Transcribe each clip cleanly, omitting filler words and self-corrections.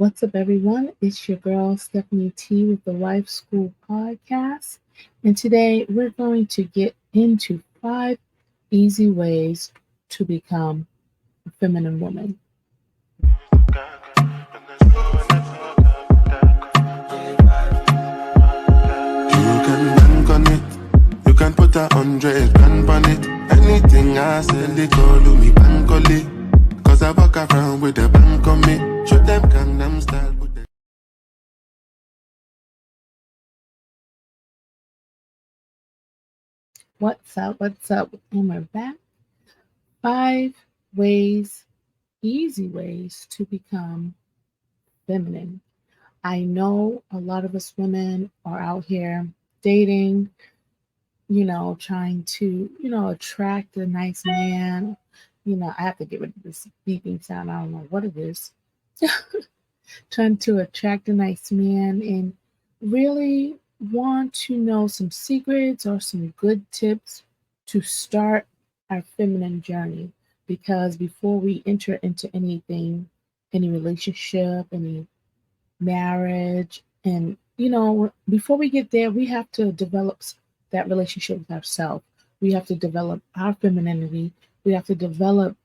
What's up, everyone? It's your girl, Stephanie T, with the Life School Podcast. And today we're going to get into 5 easy ways to become a feminine woman. You can bank on it. You can put 100 grand on it. Anything I sell it, all to me bank on it. Cause I walk around with the bank on me. Show them Gangnam style. Put them. What's up? What's up? And we're back. 5 easy ways to become feminine. I know a lot of us women are out here dating, trying to, attract a nice man. I have to get rid of this beeping sound. I don't know what it is. Trying to attract a nice man and really want to know some secrets or some good tips to start our feminine journey. Because before we enter into anything, any relationship, any marriage, and before we get there, we have to develop that relationship with ourselves. We have to develop our femininity. We have to develop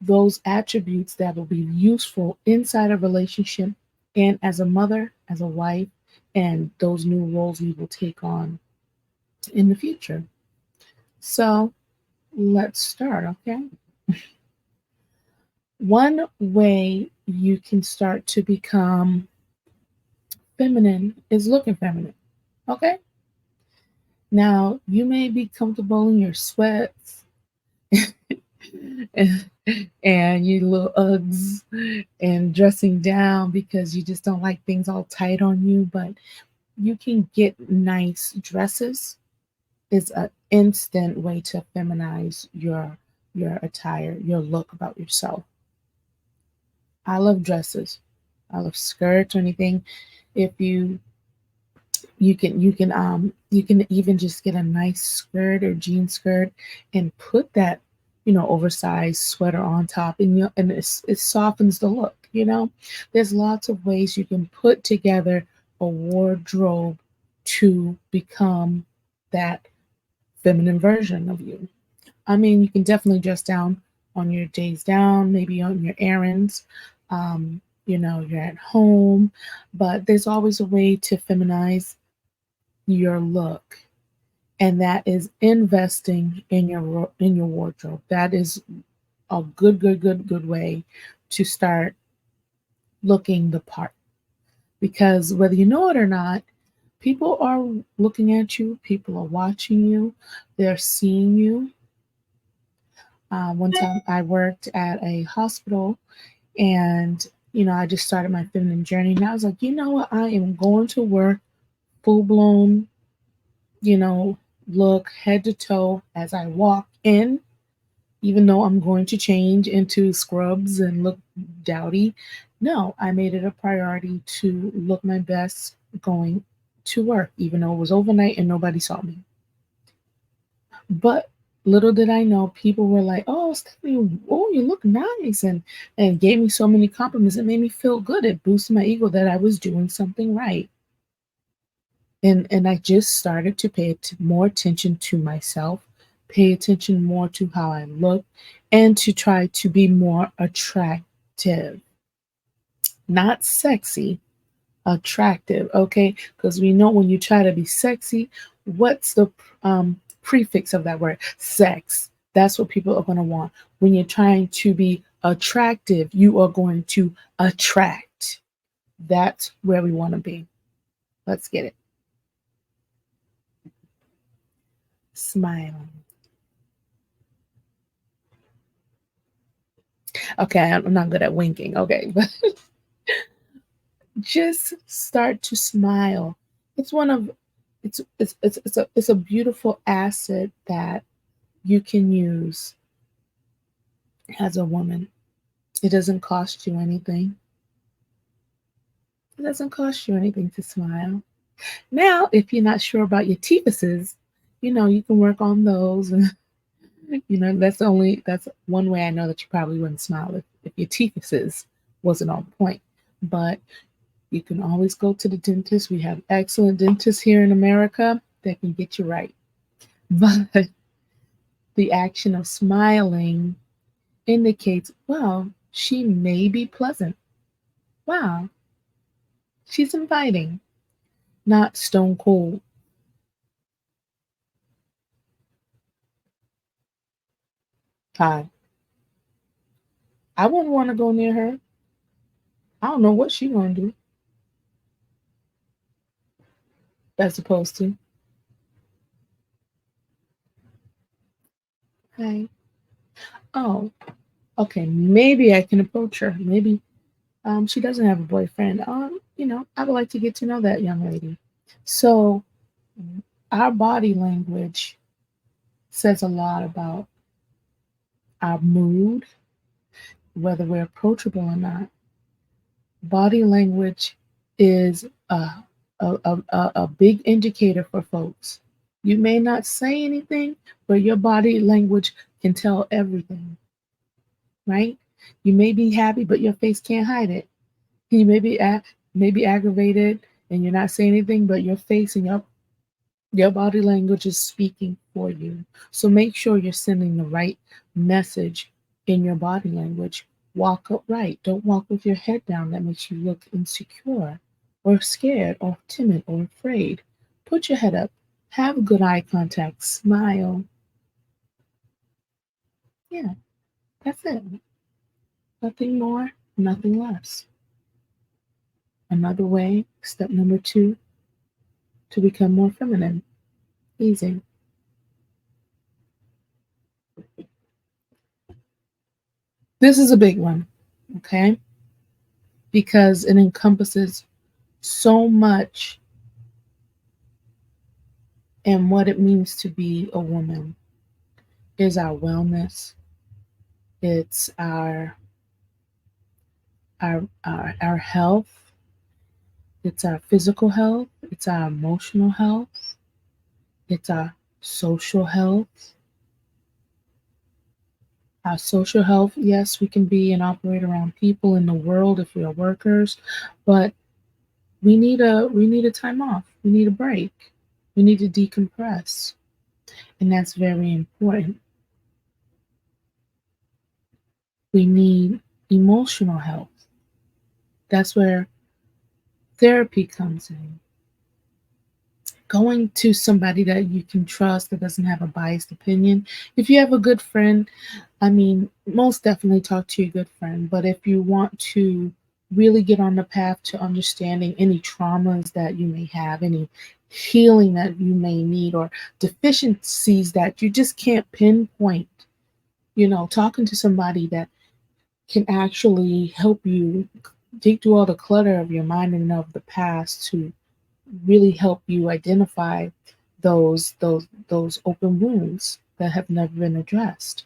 those attributes that will be useful inside a relationship and as a mother, as a wife, and those new roles we will take on in the future. So let's start, okay? One way you can start to become feminine is looking feminine, okay? Now, you may be comfortable in your sweats and, and your little Uggs and dressing down because you just don't like things all tight on you, but you can get nice dresses. Is an instant way to feminize your attire, your look about yourself. I love dresses. I love skirts or anything. If you can even just get a nice skirt or jean skirt and put that oversized sweater on top, and it softens the look. There's lots of ways you can put together a wardrobe to become that feminine version of you. I mean, you can definitely dress down on your days down, maybe on your errands. You're at home, but there's always a way to feminize your look, and that is investing in your wardrobe. That is a good way to start looking the part, because whether you know it or not, people are looking at you, people are watching you, they're seeing you. One time I worked at a hospital, and I just started my feminine journey, and I was like, you know what, I am going to work full blown, you know, look head to toe as I walk in, even though I'm going to change into scrubs and look dowdy. No, I made it a priority to look my best going to work, even though it was overnight and nobody saw me. But little did I know, people were like, "Oh, Stephanie, oh, you look nice," and gave me so many compliments. It made me feel good. It boosted my ego that I was doing something right. And I just started to pay more attention to myself, pay attention more to how I look, and to try to be more attractive, not sexy, attractive. Okay, because we know when you try to be sexy, what's the prefix of that word? Sex. That's what people are going to want. When you're trying to be attractive, you are going to attract. That's where we want to be. Let's get it. Smile. Okay, I'm not good at winking. Okay, but just start to smile. It's one of it's a beautiful asset that you can use as a woman. It doesn't cost you anything. It doesn't cost you anything to smile. Now, if you're not sure about your teethuses, you can work on those. And that's one way I know that you probably wouldn't smile if your teethuses wasn't on point. but you can always go to the dentist. We have excellent dentists here in America that can get you right. But the action of smiling indicates, well, she may be pleasant. Wow, she's inviting, not stone cold. Hi. I wouldn't want to go near her. I don't know what she gonna do, as opposed to, hey, oh, okay, maybe I can approach her. Maybe she doesn't have a boyfriend. I would like to get to know that young lady. So our body language says a lot about our mood, whether we're approachable or not. Body language is a big indicator for folks. You may not say anything, but your body language can tell everything, right? You may be happy, but your face can't hide it. You maybe aggravated, and you're not saying anything, but your face and your body language is speaking for you. So make sure you're sending the right message in your body language. Walk upright. Don't walk with your head down. That makes you look insecure or scared or timid or afraid. Put your head up. Have good eye contact. Smile. Yeah, that's it. Nothing more, nothing less. Another way, step number 2, to become more feminine. Easy. This is a big one, okay? Because it encompasses so much in what it means to be a woman. Is our wellness, it's our health, it's our physical health, it's our emotional health, it's our social health. Our social health, yes, we can be and operate around people in the world if we are workers, but we need a time off. We need a break. We need to decompress. And that's very important. We need emotional health. That's where therapy comes in. Going to somebody that you can trust that doesn't have a biased opinion. If you have a good friend, I mean, most definitely talk to your good friend. But if you want to really get on the path to understanding any traumas that you may have, any healing that you may need, or deficiencies that you just can't pinpoint, talking to somebody that can actually help you dig through all the clutter of your mind and of the past to really help you identify those open wounds that have never been addressed.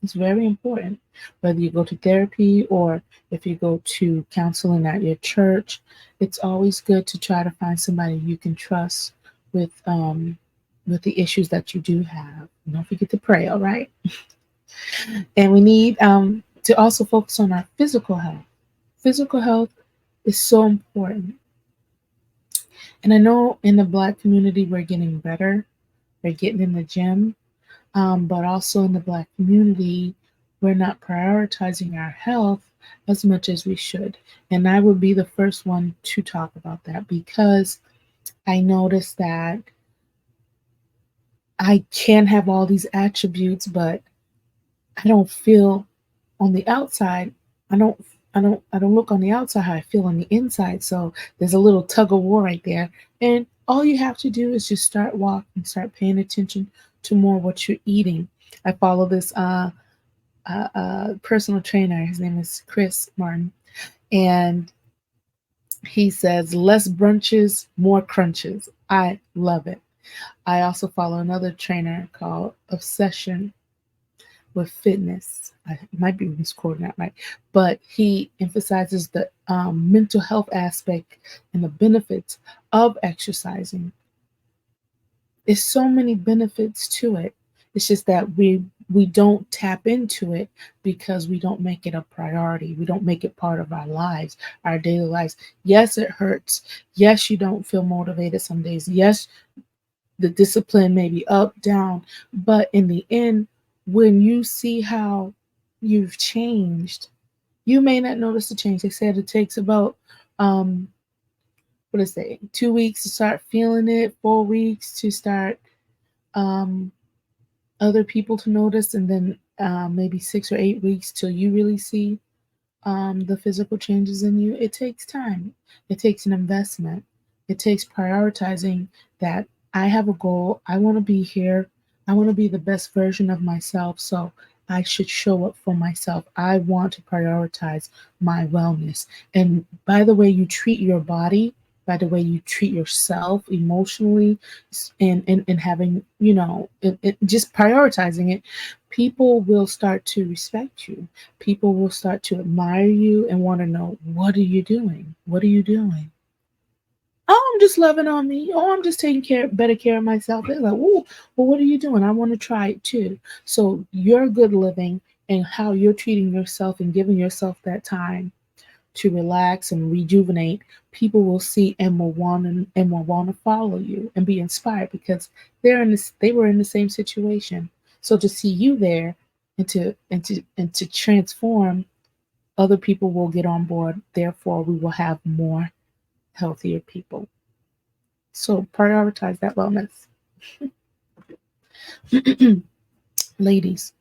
It's very important. Whether you go to therapy or if you go to counseling at your church, it's always good to try to find somebody you can trust with the issues that you do have. Don't forget to pray, all right? And we need to also focus on our physical health. Physical health is so important. And I know in the Black community, we're getting better. We're getting in the gym. But also in the Black community, we're not prioritizing our health as much as we should. And I would be the first one to talk about that because I noticed that I can have all these attributes, but I don't feel on the outside. I don't look on the outside how I feel on the inside. So there's a little tug of war right there. And all you have to do is just start walking, start paying attention to more what you're eating. I follow this personal trainer. His name is Chris Martin, and he says less brunches, more crunches. I love it. I also follow another trainer called Obsession with Fitness. I might be misquoting that right, but he emphasizes the mental health aspect and the benefits of exercising. There's so many benefits to it. It's just that we don't tap into it because we don't make it a priority. We don't make it part of our lives, our daily lives. Yes, it hurts. Yes, you don't feel motivated some days. Yes, the discipline may be up, down, but in the end, when you see how you've changed, you may not notice the change. They said it takes about um what is it, 2 weeks to start feeling it, 4 weeks to start um other people to notice, and then maybe 6 or 8 weeks till you really see the physical changes in you. It takes time. It takes an investment. It takes prioritizing that I have a goal. I want to be here. I want to be the best version of myself. So I should show up for myself. I want to prioritize my wellness. And by the way you treat your body, by the way you treat yourself emotionally, and having, just prioritizing it, people will start to respect you. People will start to admire you and want to know, what are you doing? What are you doing? Oh, I'm just loving on me. Oh, I'm just taking better care of myself. They're like, oh, well, what are you doing? I want to try it too. So your good living and how you're treating yourself and giving yourself that time to relax and rejuvenate, people will see and will want to follow you and be inspired because they were in the same situation. So to see you there and to transform, other people will get on board. Therefore, we will have more healthier people. So prioritize that wellness. Ladies,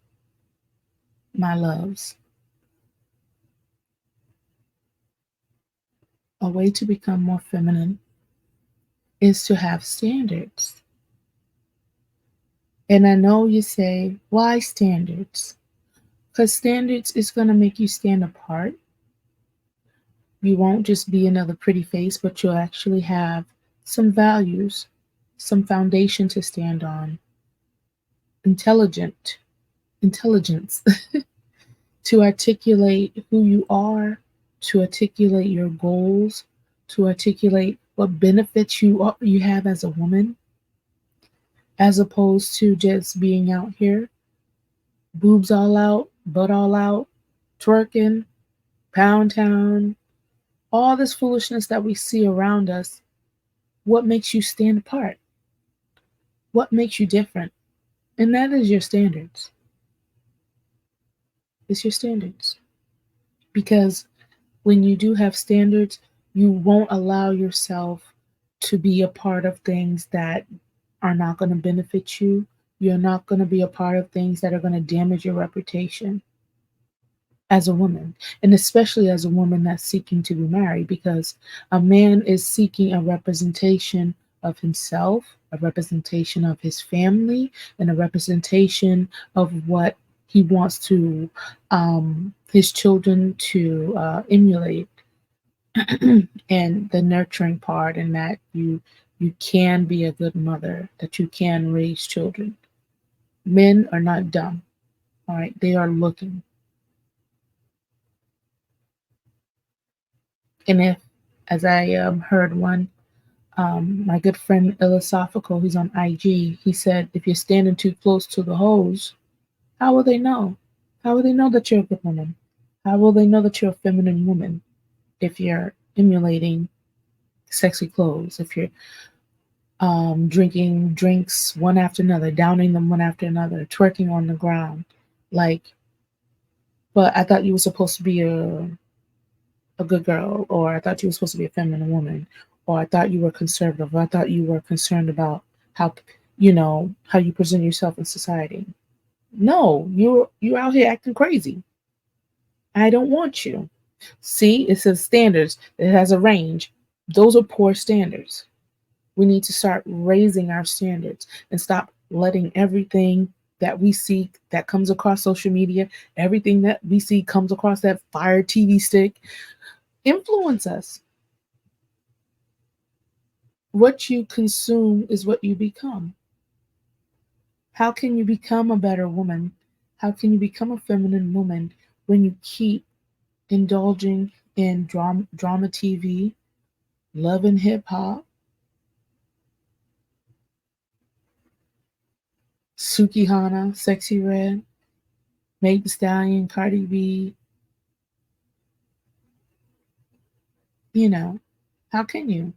my loves, a way to become more feminine is to have standards. And I know you say, why standards? Because standards is going to make you stand apart. You won't just be another pretty face, but you'll actually have some values, some foundation to stand on, intelligent intelligence to articulate who you are, to articulate your goals, to articulate what benefits you have as a woman, as opposed to just being out here, boobs all out, butt all out, twerking, pound town, all this foolishness that we see around us. What makes you stand apart? What makes you different? And that is your standards. It's your standards. Because when you do have standards, you won't allow yourself to be a part of things that are not going to benefit you. You're not going to be a part of things that are going to damage your reputation as a woman, and especially as a woman that's seeking to be married, because a man is seeking a representation of himself, a representation of his family, and a representation of what he wants to his children to emulate, and the nurturing part, and that you can be a good mother, that you can raise children. Men are not dumb, all right? They are looking. And if, as I heard one, my good friend Philosophical, who's on IG, he said, if you're standing too close to the hose, how will they know? How will they know that you're a good woman? How will they know that you're a feminine woman if you're emulating sexy clothes? If you're drinking drinks one after another, downing them one after another, twerking on the ground, like, but I thought you were supposed to be a good girl, or I thought you were supposed to be a feminine woman, or I thought you were conservative, or I thought you were concerned about how how you present yourself in society. No, you're out here acting crazy. I don't want you. See, it says standards. It has a range. Those are poor standards. We need to start raising our standards and stop letting everything that we see that comes across social media, everything that we see comes across that fire TV stick, influence us. What you consume is what you become. How can you become a better woman? How can you become a feminine woman when you keep indulging in drama TV, love and hip hop, Suki Hana, Sexy Red? Meg Thee Stallion, Cardi B, you know, how can you?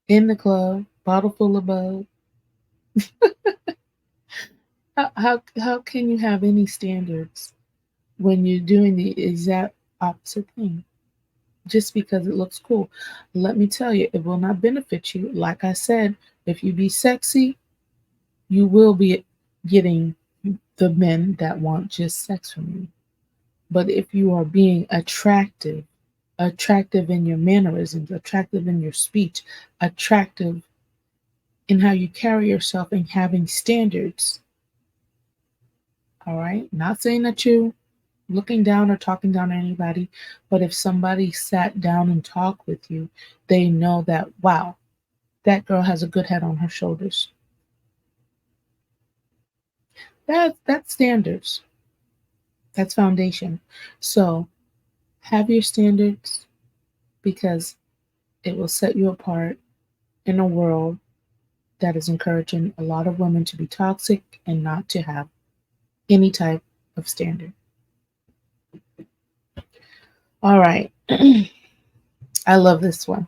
In the club, bottle full of bug. How can you have any standards when you're doing the exact opposite thing just because it looks cool? Let me tell you, it will not benefit you. Like I said, if you be sexy, you will be getting the men that want just sex from you. But if you are being attractive, attractive in your mannerisms, attractive in your speech, attractive in how you carry yourself and having standards, all right? Not saying that you looking down or talking down on anybody, but if somebody sat down and talked with you, they know that, wow, that girl has a good head on her shoulders. That's standards. That's foundation. So have your standards because it will set you apart in a world that is encouraging a lot of women to be toxic and not to have any type of standard. All right. I love this one.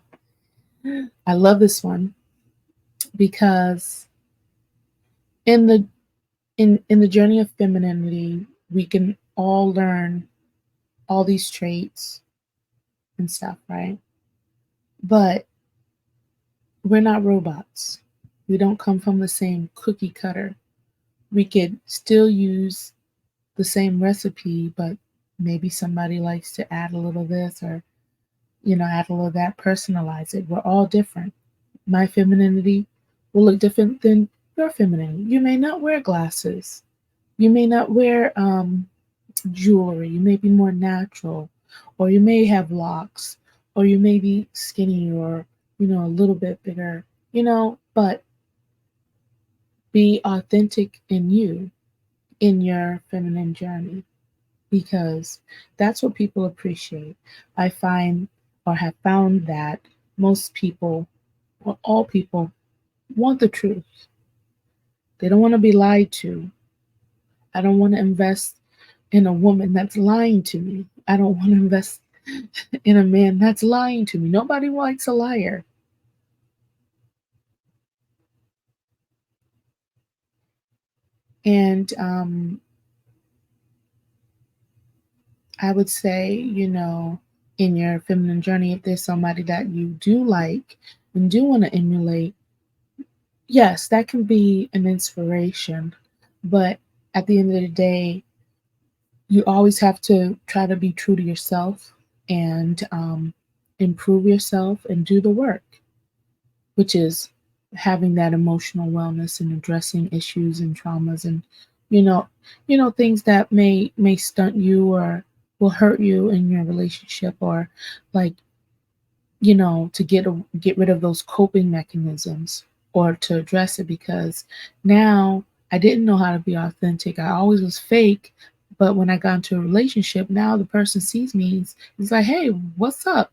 I love this one because in the in the journey of femininity, we can all learn all these traits and stuff, right? But we're not robots. We don't come from the same cookie cutter. We could still use the same recipe, but maybe somebody likes to add a little this or add a little that, personalize it. We're all different. My femininity will look different than your femininity. You may not wear glasses. You may not wear jewelry. You may be more natural, or you may have locks, or you may be skinny or, a little bit bigger, but be authentic in you, in your feminine journey, because that's what people appreciate. I find or have found that most people, or all people, want the truth. They don't want to be lied to. I don't want to invest in a woman that's lying to me. I don't want to invest in a man that's lying to me. Nobody likes a liar. And I would say, in your feminine journey, if there's somebody that you do like and do want to emulate, yes, that can be an inspiration. But at the end of the day, you always have to try to be true to yourself and improve yourself and do the work, which is having that emotional wellness and addressing issues and traumas and you know things that may stunt you or will hurt you in your relationship, or like to get rid of those coping mechanisms or to address it, because now I didn't know how to be authentic. I always was fake, but when I got into a relationship, now the person sees me, it's like, hey, what's up?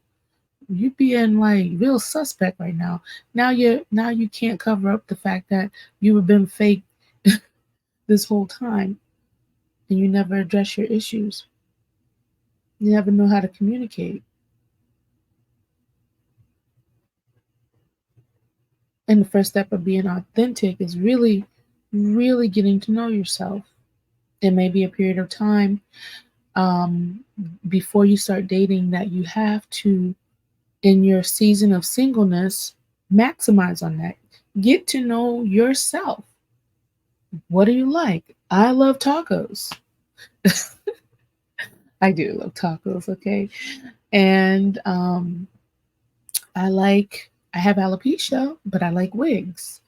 You being like real suspect right now. Now you can't cover up the fact that you have been fake this whole time and you never address your issues. You never know how to communicate. And the first step of being authentic is really, really getting to know yourself. It may be a period of time um, before you start dating that you have to, in your season of singleness, maximize on that. Get to know yourself. What do you like? I love tacos. I do love tacos, okay? And I have alopecia, but I like wigs.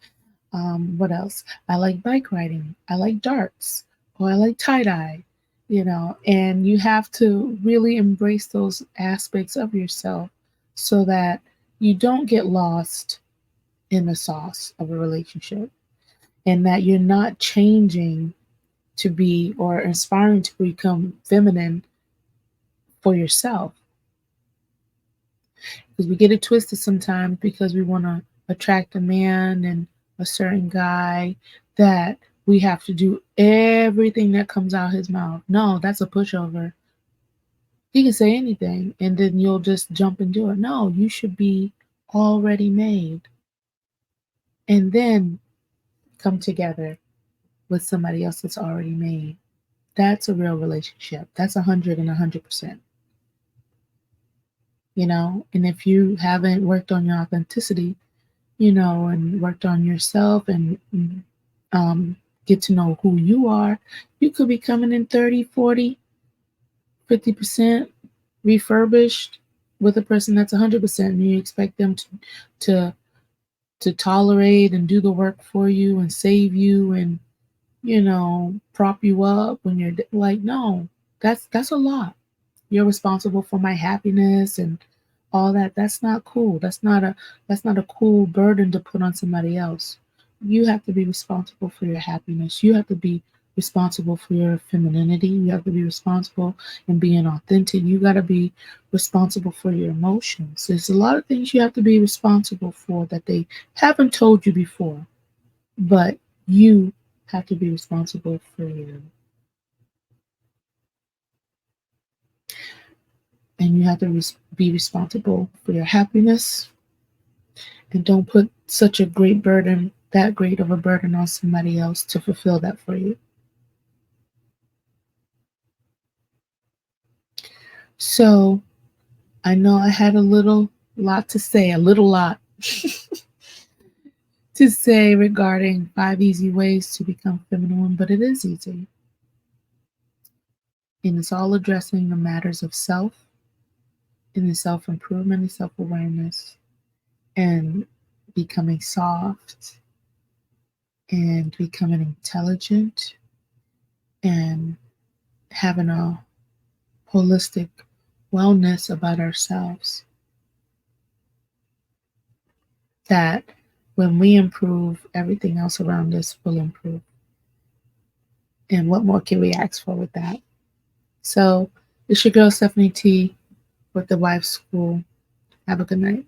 What else? I like bike riding. I like darts. Or I like tie dye, and you have to really embrace those aspects of yourself so that you don't get lost in the sauce of a relationship, and that you're not changing to be or inspiring to become feminine for yourself. Because we get it twisted sometimes because we want to attract a man and a certain guy that we have to do everything that comes out his mouth. No, that's a pushover. He can say anything and then you'll just jump and do it. No, you should be already made and then come together with somebody else that's already made. That's a real relationship. That's 100%. And if you haven't worked on your authenticity, and worked on yourself and um, get to know who you are, you could be coming in 30, 40, 50% refurbished with a person that's 100%. And you expect them to to tolerate and do the work for you and save you and prop you up when you're like, no, that's a lot. You're responsible for my happiness and all that. That's not cool. That's not a cool burden to put on somebody else. You have to be responsible for your happiness. You have to be responsible for your femininity. You have to be responsible in being authentic. You got to be responsible for your emotions. There's a lot of things you have to be responsible for that they haven't told you before, but you have to be responsible for you. And you have to be responsible for your happiness, and don't put such a great burden, that great of a burden, on somebody else to fulfill that for you. So I know I had a little lot to say, a little lot to say regarding 5 easy ways to become feminine, but it is easy. And it's all addressing the matters of self and the self improvement and self awareness and becoming soft and becoming intelligent and having a holistic wellness about ourselves. That when we improve, everything else around us will improve. And what more can we ask for with that? So it's your girl Stephanie T with the Wife School. Have a good night.